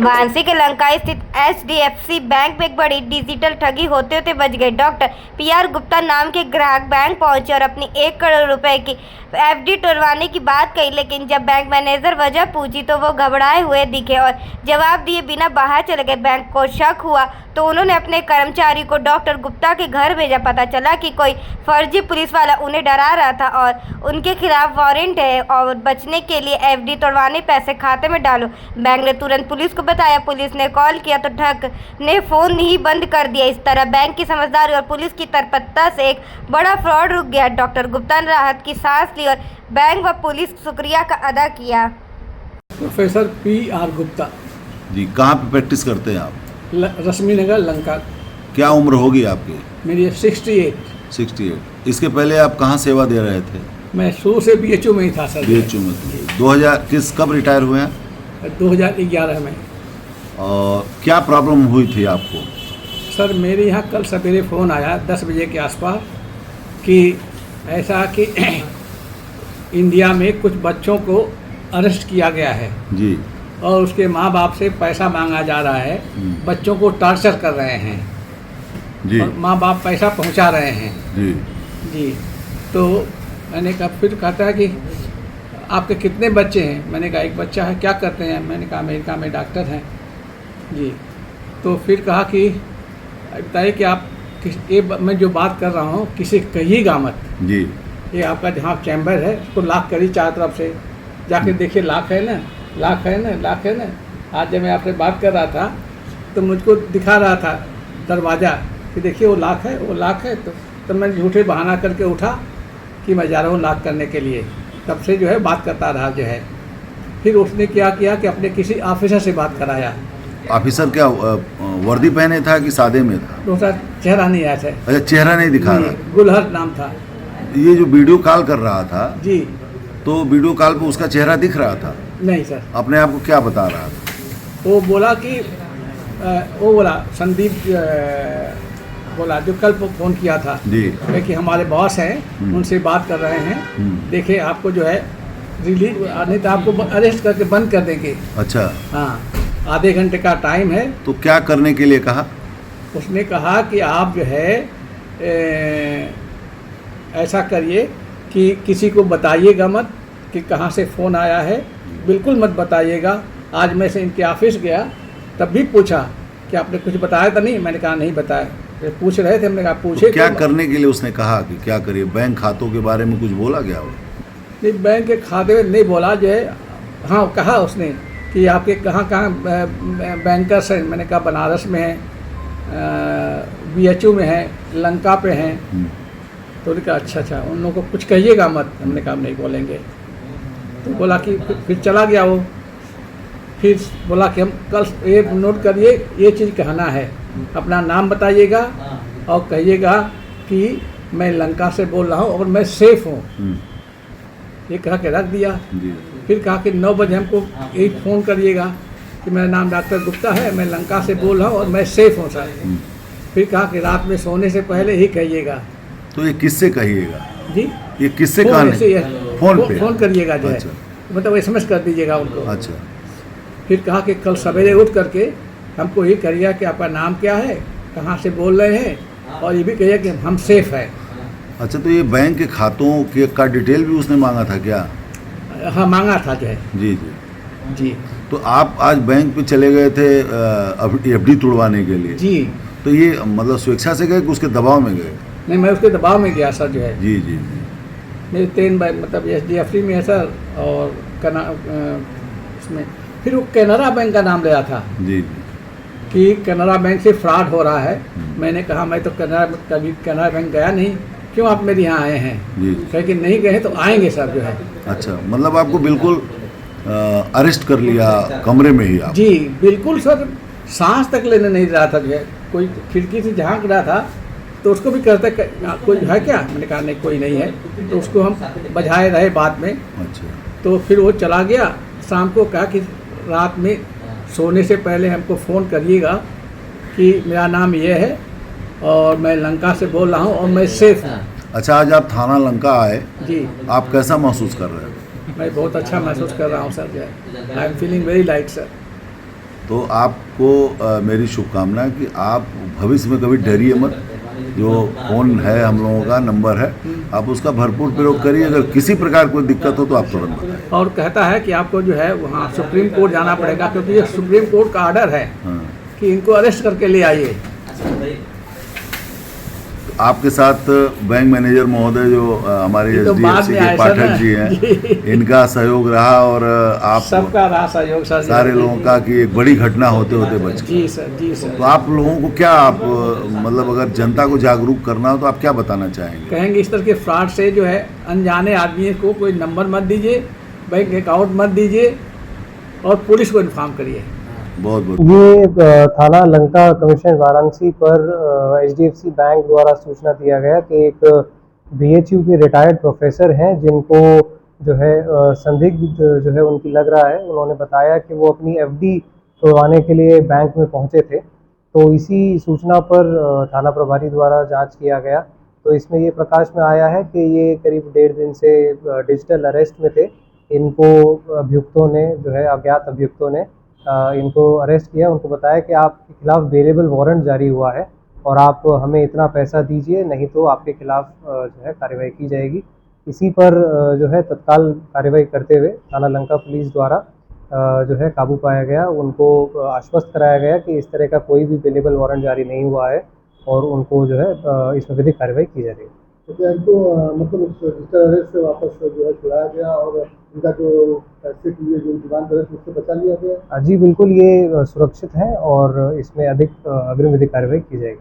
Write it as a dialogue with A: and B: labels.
A: वाराणसी के लंका स्थित HDFC bank में एक बड़ी डिजिटल ठगी होते होते बच गई। डॉक्टर PR गुप्ता नाम के ग्राहक बैंक पहुंचे और अपनी 1 करोड़ रुपए की FD तोड़वाने की बात कही, लेकिन जब बैंक मैनेजर वजह पूछी तो वो घबराए हुए दिखे और जवाब दिए बिना बाहर चले गए। बैंक को शक हुआ तो उन्होंने अपने कर्मचारी को डॉक्टर गुप्ता के घर भेजा। पता चला कि कोई फर्जी पुलिस वाला उन्हें डरा रहा था और उनके खिलाफ वारंट है और बचने के लिए FD तोड़वाने पैसे खाते में डालो। बैंक ने तुरंत पुलिस को बताया। पुलिस ने कॉल किया तो ठग ने फोन ही बंद कर दिया। इस तरह बैंक की समझदारी और पुलिस की तत्परता से एक बड़ा फ्रॉड रुक गया। डॉक्टर गुप्ता ने राहत की सांस ली और बैंक व पुलिस शुक्रिया का अदा किया।
B: प्रोफेसर PR गुप्ता
C: जी, कहाँ पे प्रैक्टिस करते हैं आप?
B: रश्मि नगर लंका।
C: क्या उम्र होगी आपकी?
B: मेरी 68।
C: इसके पहले आप कहाँ सेवा दे रहे थे?
B: मैं शुरू से BHU में ही था सर।
C: BHU में थे। 2000 कब रिटायर हुए हैं?
B: 2011 में।
C: और क्या प्रॉब्लम हुई थी आपको?
B: सर मेरे यहाँ कल सवेरे फ़ोन आया 10 बजे के आसपास कि ऐसा कि इंडिया में कुछ बच्चों को अरेस्ट किया गया है
C: जी,
B: और उसके माँ बाप से पैसा मांगा जा रहा है। बच्चों को टॉर्चर कर रहे हैं
C: जी,
B: और माँ बाप पैसा पहुंचा रहे हैं
C: जी,
B: जी। तो मैंने कहा, फिर कहता है कि आपके कितने बच्चे हैं? मैंने कहा एक बच्चा है। क्या करते हैं? मैंने कहा अमेरिका में डॉक्टर हैं जी। तो फिर कहा कि बताइए कि आप मैं जो बात कर रहा हूँ किसी कहिएगा मत
C: जी।
B: ये आपका जहाँ चैम्बर है उसको लॉक करी चारों तरफ से, जाके देखिए लॉक है ना, लॉक है ना, लॉक है ना। आज जब मैं आपसे बात कर रहा था तो मुझको दिखा रहा था दरवाज़ा कि देखिए वो लॉक है, वो लॉक है। तो मैं झूठे बहाना करके उठा कि मैं जा रहा हूँ लॉक करने के लिए। तब से जो है बात करता रहा जो है। फिर उसने क्या किया कि अपने किसी ऑफिसर से बात कराया।
C: ऑफिसर क्या वर्दी पहने था कि सादे में था?
B: दूसरा चेहरा नहीं आया था।
C: अच्छा, चेहरा नहीं दिखा रहा?
B: गुलहर नाम था।
C: ये जो वीडियो कॉल कर रहा था
B: जी,
C: तो वीडियो कॉल पे उसका चेहरा दिख रहा था?
B: नहीं सर।
C: अपने आप को क्या बता रहा था?
B: वो बोला कि वो बोला संदीप बोला जो कल फ़ोन किया था
C: जी,
B: कि हमारे बॉस हैं उनसे बात कर रहे हैं, देखिए आपको जो है रिलीज नहीं तो आपको अरेस्ट करके बंद कर देंगे।
C: अच्छा,
B: हाँ, आधे घंटे का टाइम है।
C: तो क्या करने के लिए कहा?
B: उसने कहा कि आप जो है ऐसा करिए कि किसी को बताइएगा मत कि कहाँ से फ़ोन आया है, बिल्कुल मत बताइएगा। आज मैं से इनके ऑफिस गया तब भी पूछा कि आपने कुछ बताया था? नहीं। मैंने कहा नहीं बताया। फिर पूछ रहे थे, हमने कहा पूछे।
C: तो क्या करने के लिए उसने कहा कि क्या करिए? बैंक खातों के बारे में कुछ बोला गया हो?
B: नहीं, बैंक के खाते में नहीं बोला जो है। हाँ, कहा उसने कि आपके कहाँ कहाँ बैंकर्स हैं। मैंने कहा बनारस में है, BHU में है, लंका पे हैं। तो उन्होंने कहा अच्छा, उन लोगों को कुछ कहिएगा मत। हमने कहा नहीं बोलेंगे। तो बोला कि फिर चला गया वो। फिर बोला कि हम कल ये नोट करिए, ये चीज़ कहना है, अपना नाम बताइएगा और कहिएगा कि मैं लंका से बोल रहा हूँ और मैं सेफ़ हूँ। ये कह के रख दिया। फिर कहा कि 9 बजे हमको एक फ़ोन करिएगा कि मेरा नाम डॉक्टर गुप्ता है, मैं लंका से बोल रहा हूँ और मैं सेफ़ हूँ सर। फिर कहा कि रात में सोने से पहले ही कहिएगा।
C: तो ये किससे कहिएगा
B: जी,
C: ये किससे कहने?
B: फ़ोन करिएगा जो
C: अच्छा।
B: है, मतलब SMS कर दीजिएगा उनको।
C: अच्छा।
B: फिर कहा कि कल सवेरे उठ करके हमको ये करिएगा कि आपका नाम क्या है, कहाँ से बोल रहे हैं, और ये भी कहिए कि हम सेफ़ हैं।
C: अच्छा, तो ये बैंक के खातों के का डिटेल भी उसने मांगा था क्या?
B: हाँ, मांगा था जो है।
C: जी जी
B: जी
C: तो आप आज बैंक पे चले गए थे FD तुड़वाने के लिए?
B: जी।
C: तो ये मतलब स्वेच्छा से गए कि उसके दबाव में गए?
B: नहीं, मैं उसके दबाव में गया सर जो है।
C: जी जी जी।
B: मेरे 3 मतलब HDFC में है सर, और इसमें फिर वो कैनरा बैंक का नाम लिया था
C: जी जी।
B: कि कैनरा बैंक से फ्रॉड हो रहा है। मैंने कहा मैं तो कभी कैनरा बैंक गया नहीं, क्यों आप मेरे यहाँ आए हैं?
C: जी।
B: कहे कि नहीं गए तो आएंगे सर जो है।
C: अच्छा, मतलब आपको बिल्कुल अरेस्ट कर लिया कमरे में ही आप?
B: जी बिल्कुल सर, सांस तक लेने नहीं रहा था जो है। कोई खिड़की से झांक रहा था तो उसको भी कहता कोई है क्या? मैंने कहा नहीं कोई नहीं है। तो उसको हम बजाए रहे बाद में।
C: अच्छा।
B: तो फिर वो चला गया। शाम को कहा कि रात में सोने से पहले हमको फ़ोन करिएगा कि मेरा नाम ये है और मैं लंका से बोल रहा हूँ और मैं सेफ़ हूँ।
C: अच्छा, आज आप थाना लंका आए,
B: जी,
C: आप कैसा महसूस कर रहे हो?
B: मैं बहुत अच्छा महसूस कर रहा हूँ सर जो है। I am feeling very light sir.
C: तो आपको मेरी शुभकामना है कि आप भविष्य में कभी डरिए मत। जो फ़ोन है हम लोगों का नंबर है, आप उसका भरपूर प्रयोग करिए। अगर किसी प्रकार कोई दिक्कत हो तो आप तुरंत बताएं।
B: और कहता है कि आपको जो है वहाँ सुप्रीम कोर्ट जाना पड़ेगा, क्योंकि ये सुप्रीम कोर्ट का ऑर्डर है
C: हाँ।
B: कि इनको अरेस्ट करके ले आइए।
C: आपके साथ बैंक मैनेजर महोदय जो हमारे
B: ये तो बाद
C: HDFC
B: में
C: के
B: आए सर
C: पाठक
B: ना।
C: जी हैं,
B: जी।
C: इनका सहयोग रहा और आप
B: सबका रहा सहयोग सर।
C: सारे लोगों का कि एक बड़ी घटना होते होते बच गई।
B: जी सर, जी सर।
C: तो आप लोगों को क्या आप मतलब अगर जनता को जागरूक करना हो तो आप क्या बताना चाहेंगे?
B: कहेंगे इस तरह के फ्रॉड से जो है अनजाने आदमी को कोई नंबर मत दीजिए, बैंक अकाउंट मत दीजिए और पुलिस को इन्फॉर्म करिए।
C: बहुत बहुत
D: ये थाना लंका कमिश्नर वाराणसी पर HDFC बैंक द्वारा सूचना दिया गया कि एक BHU के रिटायर्ड प्रोफेसर हैं जिनको जो है संदिग्ध जो है उनकी लग रहा है। उन्होंने बताया कि वो अपनी FD तोड़वाने के लिए बैंक में पहुंचे थे। तो इसी सूचना पर थाना प्रभारी द्वारा जांच किया गया। तो इसमें ये प्रकाश में आया है कि ये करीब 1.5 दिन से डिजिटल अरेस्ट में थे। इनको अभियुक्तों ने जो है अज्ञात अभियुक्तों ने इनको अरेस्ट किया। उनको बताया कि आपके खिलाफ बेलेबल वारंट जारी हुआ है और आप हमें इतना पैसा दीजिए, नहीं तो आपके खिलाफ जो है कार्रवाई की जाएगी। इसी पर जो है तत्काल कार्रवाई करते हुए थाना लंका पुलिस द्वारा जो है काबू पाया गया। उनको आश्वस्त कराया गया कि इस तरह का कोई भी बेलेबल वारंट जारी नहीं हुआ है और उनको जो है इसमें विधिक कार्रवाई की जा रही है।
E: तो क्या इनको मतलब उस डिजिटल अरेस्ट से वापस जो है छुड़ाया गया और इनका जो पैसे के लिए जो इंतजाम करे उससे बचा लिया गया?
D: जी बिल्कुल, ये सुरक्षित है और इसमें अधिक अग्रिम विधिक कार्रवाई की जाएगी।